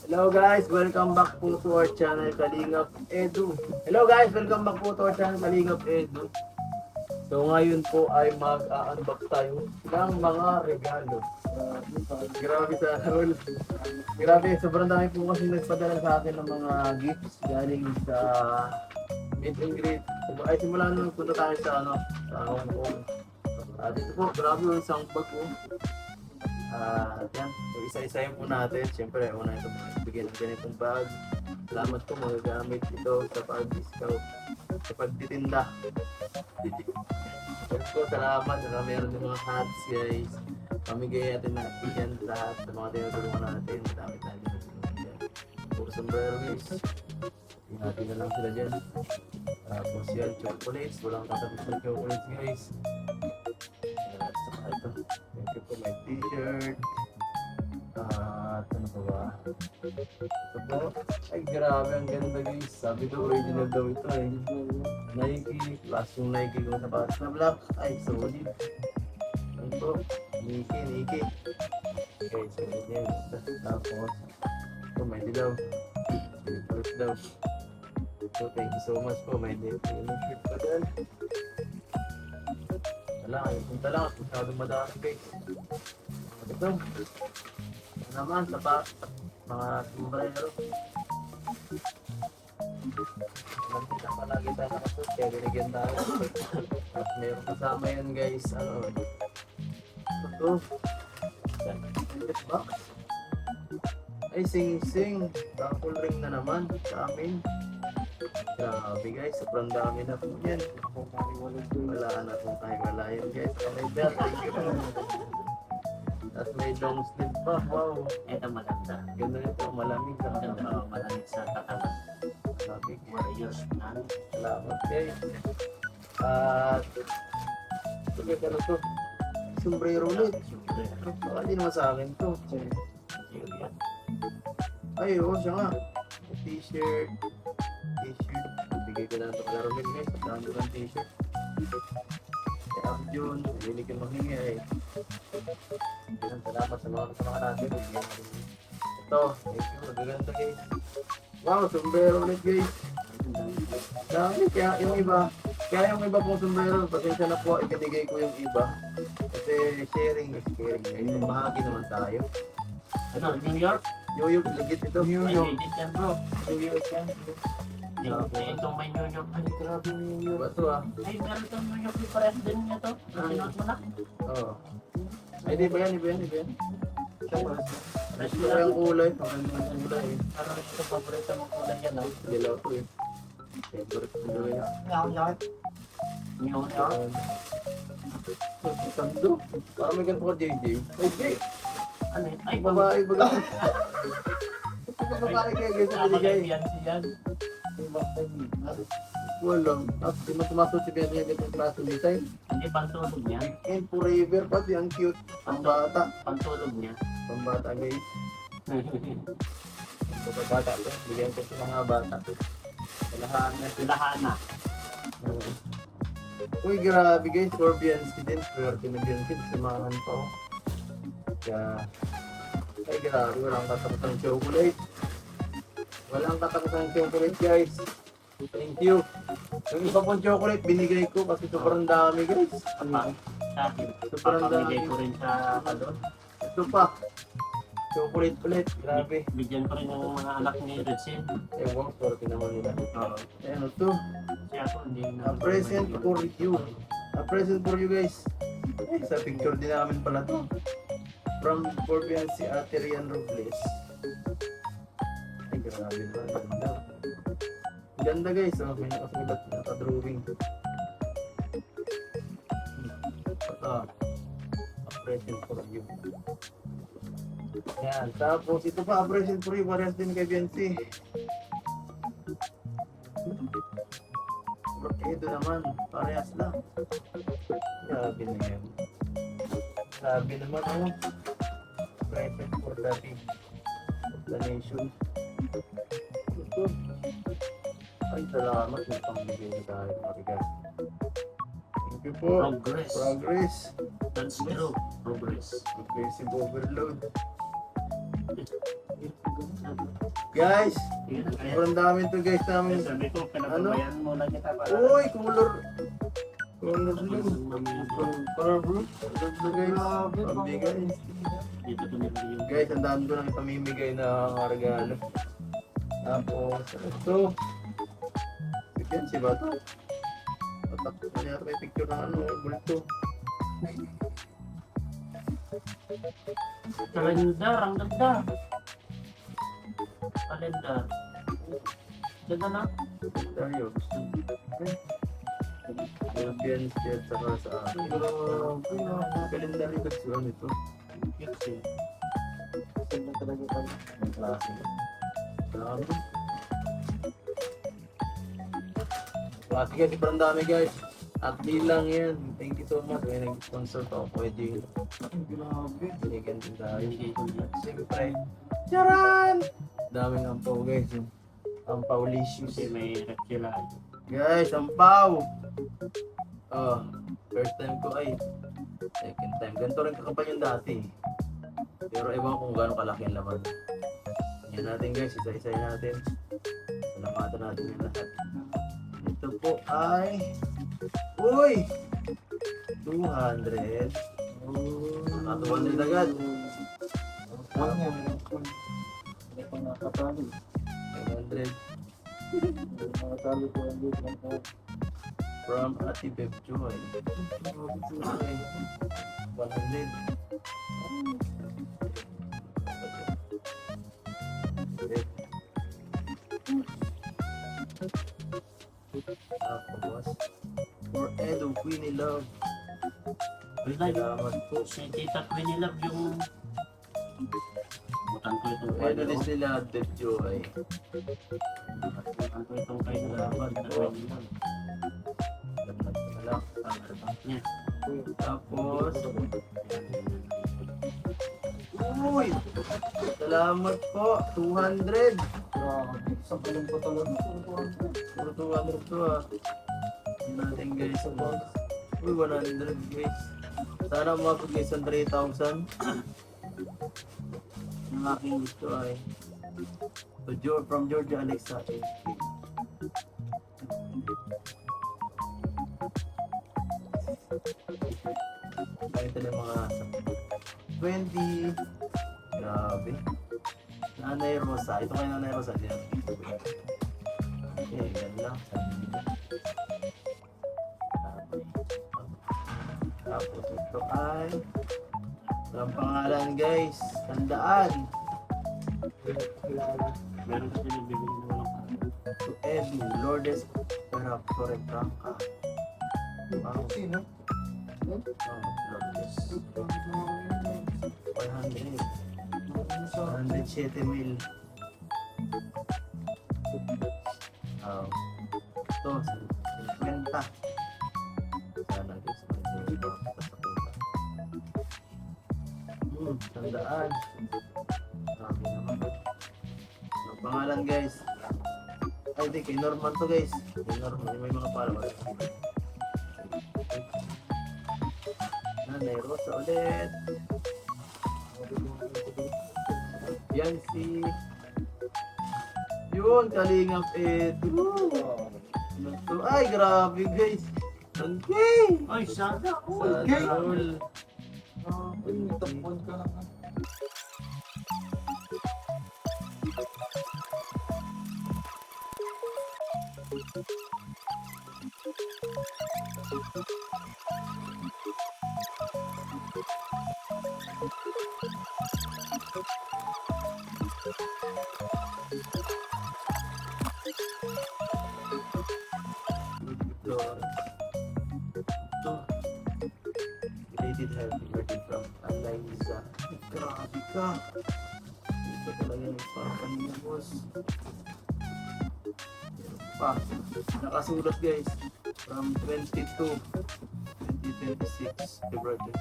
Hello guys, welcome back po to our channel Kalingap Edu. Hello guys, welcome back po to our channel Kalingap Edu. So ngayon po ay mag-unbox tayo ng mga regalo. Grabe sa Harold. Grabe, sobrang dami po kasi nagpadala sa akin ng mga gifts galing sa meet and greet. Ay simula nung punta tayo sa Hong Kong. Dito po, grabe yung isang bag po. Yan, so isa-isayin po natin. Siyempre, una ito bigyan ng ganitong bag. Salamat po, magagamit ito sa pag-discount, sa pagtitinda. Yes po, salamat. Meron din mga hats guys. Pamigay natin yan lahat sa mga tinutulungan natin. Dami-dami na sila. Puro sombrero guys. Natin na lang sila dyan. Tapos yan, chocolates. Walang tatapos ng chocolates guys. Saka ito. Thank you po, my t-shirt. Ano pa ba? Ito po. Ay grabe, ang ganda guys. Sabi ko original daw ito eh. Nike, plus yung Nike ko sa patas na black. Ay, solid. Ano po? Nike. Okay, solid yan. Tapos, ito may dilaw. Silipurot daw. So, thank you so much po. May shirt pa dyan. Wala, yung punta lang at masyadong madami guys. Ito naman sa mga sombrero. Nandito palagi tayo nakasuot kaya binigyan tayo. At meron kasama yan guys. Ito box. Ay sing-sing. Raffle ring na naman sa amin. Grabe guys, sobrang dami na po yan. Wala na po tayo malayan guys. May belt. At may long sleeve pa. Wow. Ito maganda. Ganda ito. Malamig sa Maganda. Malamig sa katawan. Malamig. Warriors na. Salamat guys. At ito guys, ano to? Sombrero ulit. Baka di naman sa akin to. Ay, oo siya nga. T-shirt. Bigay ko lang ito kay Romel guys. At dami ng t-shirt. Kaya ako Jun. Hindi ko mahingi eh. Salamat sa mga kasama natin. Ito. Thank you. Magaganda guys. Wow, sombrero ulit guys. Dami. Kaya yung iba pong sombrero. Pasensya na po. Ikinigay ko yung iba. Kasi sharing is caring guys. Bahagi naman tayo. Ano, New York? New York, legit ito. New York. Legit yan bro. New York yan. Itong may New York. Ay, grabe New York. Ito ah. Ay, meron itong New York. Yung parehas din niya to. Sinuot mo na. Oo. Ay, di ba yan? Fresh Ito mo lang. yung kulay. Ang kulay eh. Parang ito paborito mong kulay yan. Dilaw to eh. Favorite ko doon yan. New York. Sando. Parang may ganito ka JJ. Ay, Jay. Ano yun? Ay, Babae ba lang? Ito babae kaya guys sa binigay. yan siyan. Walang. Tapos di mo tumasok si Bian yung ganitong klase design. Hindi, pantulog niya. And forever pati. Ang cute. Ang bata. Pantulog niya. Ang bata guys. Ito bata to. Bigyan ko sa mga bata. Lahat na sila. Lahana. Uy, grabe guys, for Bianski din. Swerte na Bianski, samahan pa ako. Kaya, ay grabe, walang katakotang chocolate. Walang katakotang chocolate guys. Thank you. Yung iba pong chocolate, binigay ko kasi sobrang dami guys. Sa akin. Sobrang Papamigay dami. ko rin sa kalon. Ito pa. Chocolate ulit, grabe. Bigyan ko rin ng mga anak ni Redsin. Ewan, swerte naman nila. Oo. Ayan, ito. Kasi ako hindi na. A present for you. A present for you guys. Ay, sa picture din namin pala to. From Corbian si Ate Rian Robles. Ay, grabe ba? Ganda. Ganda guys. Oh, may nakasulat. Naka-drawing. Ito. A present for you. Yan. Tapos ito pa, a present for you. Parehas din kay Biancy. Ito naman, parehas lang. Grabe na yan. Grabe naman oh. Present for the nation. Ito. Ay, salamat. May pangbigay na tayo. Marigas. Thank you po. Progress. Progress. That's true. Progress. Progressive overload. Guys, Yun, kaya- sobrang dami to guys kaya namin. sabi ko, pinababayan muna kita para... Uy, color. Color blue. Mamaya, Color blue. Color blue guys. Pambigay. dito ko nila yung... Guys, ang dami ko lang ipamimigay na regalo. Tapos, ito. Bigyan si ba ito? Tatak ko niya may picture ng ano, bulto. Kalendar, ang ganda. Kalendar. Ganda na. Tayo. European state saka sa akin. Kalendar yung kagsyon ito. Cute eh. Ganda talaga pala. Ang klase. Dami. Klase guys, sobrang dami guys. At di lang yan. Thank you so much. May nag-sponsor to. Pwede. Grabe. Binigyan din tayo. Binigay ko niya. Siyempre. Charan! Daming ampaw guys. Ampaw-licious. Kasi may reptila. Guys, ampaw! Oh, first time ko ay second time. Ganito rin kakapal yung dati. Pero ewan kung gaano kalaki ang laman. Yan natin guys, isa-isayin natin. Salamatan natin yung lahat. Ito po ay... Uy! 200. Ah, 200 agad. Ano yan? Hindi ko nakatali. 500 Nakatali ko ang dito. from Ate Beb Joy. Okay. 100. Tapos, for Edo, Queenie Love. Wala yung... Salamat po. Si Tita Queenie Love yung... Butan ko itong Edo kayo. din sila, Beb Joy. Butan ko itong kayo na laban na Queenie Love. Salamat sa malak. Ang arbang niya. Tapos, uy! Salamat po, 200. Grabe. Sa balon ko talaga. Puro 200 to ah. Yun natin guys. Uy, 100 guys. Sana umabot guys ang 3,000. Yung aking gusto ay from Georgia Alexa. Ito na mga 20. Grabe. Nanay Rosa. Ito kay Nanay Rosa. Diyan. Okay, yan lang. Tapos ito ay walang pangalan guys. Tandaan. Meron kasi nagbibigay na walang kain. To Edu, Lourdes Torre Franca. Wow. Sino? Lourdes. 500. 107,000. Ito, 50. Sana guys, tandaan. Grabe naman. Ang pangalan guys. Ay, di, kay Norman to guys. Kay Norman, may mga followers. Nanay Rosa ulit. Yan si... Yun, Kalingap Edu. Ay, grabe guys. Okay. Ay, sana! Sana all. Tapon ka lang. Ito. Related happy birthday from Eliza. Grabe ka. Ito talaga yung parang niya, boss. Pa, nakasulat guys. From 22, 2026, February 20.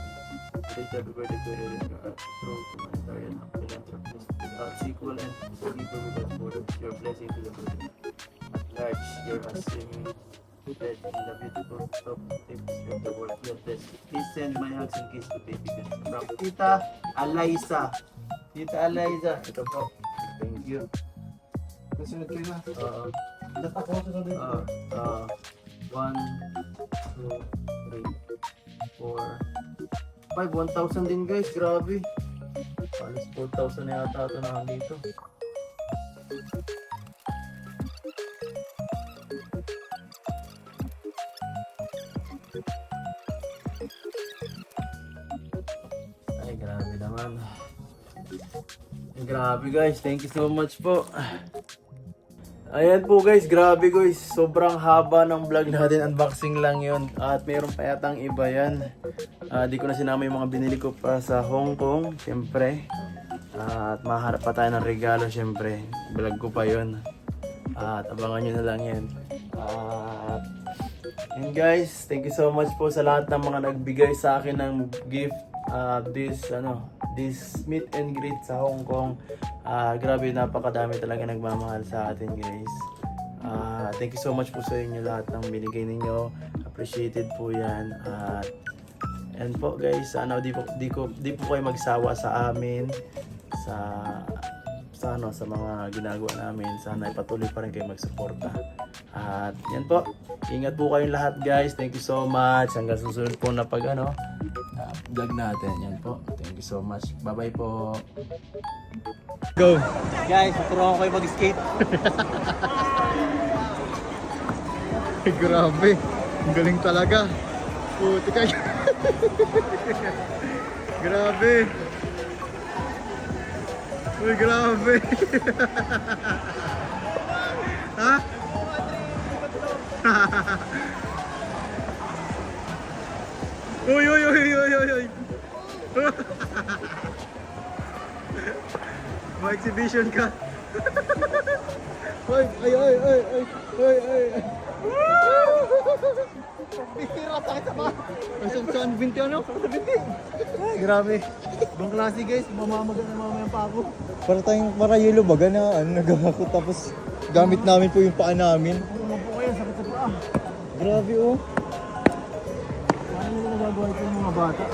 Today's happy birthday to Eric. Through humanitarian philanthropist. Without sequel and people without border. Your blessing to the birthday. At large, you're assuming that in the beautiful top tips of the world. God bless you. Please send my hugs and kiss to baby girl. From Tita Eliza. Tita Eliza. Ito po. Thank you. Kasunod kayo na. Oo. Dapat ako susunod. 1, 2, 3, 4, 5. 1,000 din guys, grabe. Alas 4,000 na yata ito na dito. Ay, grabe naman. Ay, grabe guys, thank you so much po. Ayan po guys, grabe guys. Sobrang haba ng vlog natin. Unboxing lang yun. At mayroon pa yatang iba yan. Di ko na sinama yung mga binili ko pa sa Hong Kong. Siyempre. At maharap pa tayo ng regalo siyempre. Vlog ko pa yun. At abangan nyo na lang yan. At yun guys, thank you so much po sa lahat ng mga nagbigay sa akin ng gift. This meet and greet sa Hong Kong. Grabe, napakadami talaga nagmamahal sa atin guys. Thank you so much po sa inyo lahat ng binigay ninyo. Appreciated po yan. And po guys, sana di po kayo magsawa sa amin sa mga ginagawa namin. Sana ipatuloy pa rin kayo magsuporta. At yan po. Ingat po kayong lahat guys. Thank you so much. Hanggang susunod po na vlog natin. Yan po. Thank you so much. Bye-bye po. Go! Guys, turuan ko kayo mag-skate. Grabe. Ang galing talaga. Puti ka. Grabe. Uy, grabe. Ha? Uy, uy, uy, uy, uy, uy. May exhibition ka. Uy, ay, ay, ay, ay, ay, ay. Bihira, sakit sa ba? Saan binti ano? Sa binti. Ay, grabe. Ibang klase guys, mamamaga na mamaya pa ako. Para yelo baga na nagako tapos gamit namin po yung paa namin. Ano po kayo, sakit sa paa. Grabe oh. Paano nila nagagawa ito yung mga bata?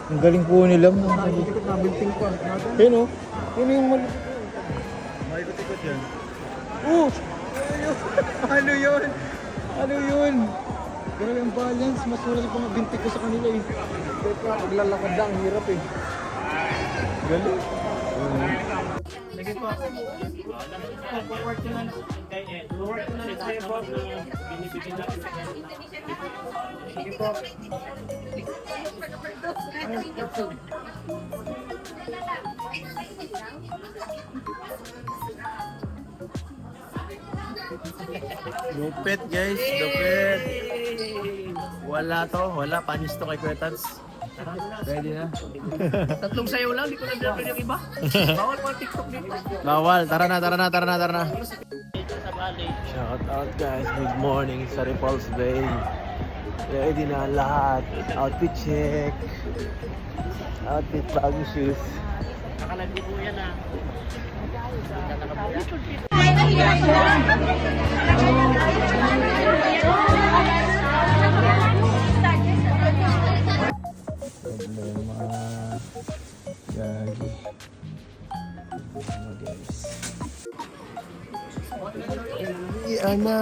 Ang galing po nila. Nabilting pa. Yun oh. Yun yung malipit. Maikot-ikot yan. Oh! Ano yun? Ano yun? Grabe ang balance. Mas wala pa mga binti ko sa kanila eh. Kaya paglalakad lang, ang hirap eh. Galing. Sige po. Work ko na kay Ed. Work ko na rin tayo po. Binibigyan natin. Sige po. Lupit guys, lupit. Wala panis to kay Kuya Tats. Ready na? Tatlong sayo lang, di ko na dapat yung iba. Bawal po ang TikTok dito. Bawal, tara na. Dito sa Bali. Shout out guys, good morning sa Repulse Bay. Ready na lahat. Outfit check. Outfit, bagong shoes. Nakalagay po yan ah. Problema. Gagi. Problema guys. Iyan na.